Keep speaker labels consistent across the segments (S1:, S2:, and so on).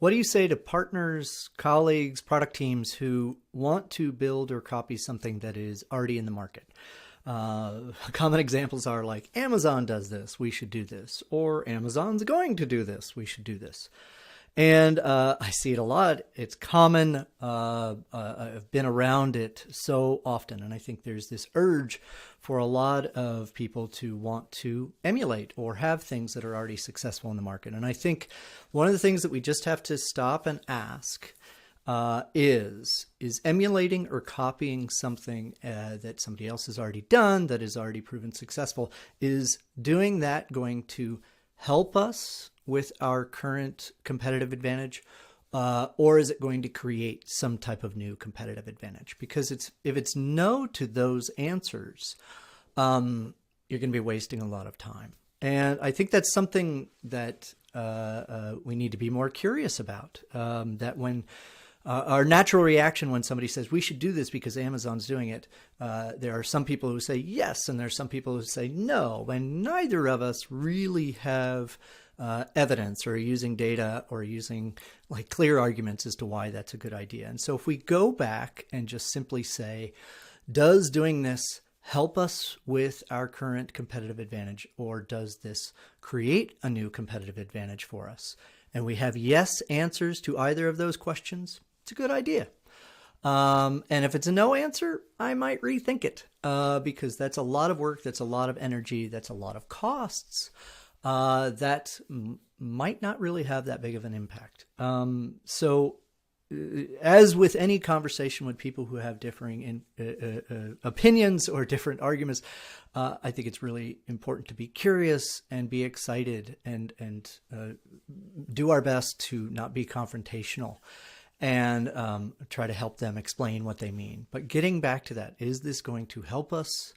S1: What do you say to partners, colleagues, product teams who want to build or copy something that is already in the market? Common examples are like, Amazon does this, we should do this, or Amazon's going to do this, we should do this. And I see it a lot. It's common. I've been around it so often. And I think there's this urge for a lot of people to want to emulate or have things that are already successful in the market. And I think one of the things that we just have to stop and ask is emulating or copying something that somebody else has already done, that is already proven successful, is doing that going to help us with our current competitive advantage, or is it going to create some type of new competitive advantage? Because if it's no to those answers, you're going to be wasting a lot of time. And I think that's something that we need to be more curious about, that when our natural reaction when somebody says we should do this because Amazon's doing it, there are some people who say yes, and there's some people who say no, and neither of us really have evidence or using data or using like clear arguments as to why that's a good idea. And so if we go back and just simply say, does doing this help us with our current competitive advantage, or does this create a new competitive advantage for us? And we have yes answers to either of those questions, it's a good idea. And if it's a no answer, I might rethink it, because that's a lot of work, that's a lot of energy, that's a lot of costs. That might not really have that big of an impact. So as with any conversation with people who have differing opinions or different arguments, I think it's really important to be curious and be excited and do our best to not be confrontational and try to help them explain what they mean. But getting back to that, is this going to help us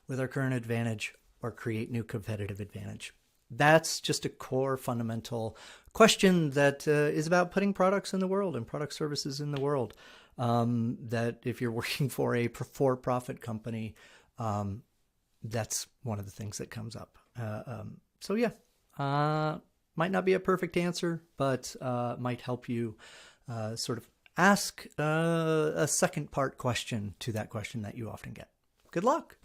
S1: with our current advantage or create new competitive advantage? That's just a core fundamental question that is about putting products in the world and product services in the world. That if you're working for a for-profit company, that's one of the things that comes up. So yeah, might not be a perfect answer, but might help you sort of ask a second part question to that question that you often get. Good luck.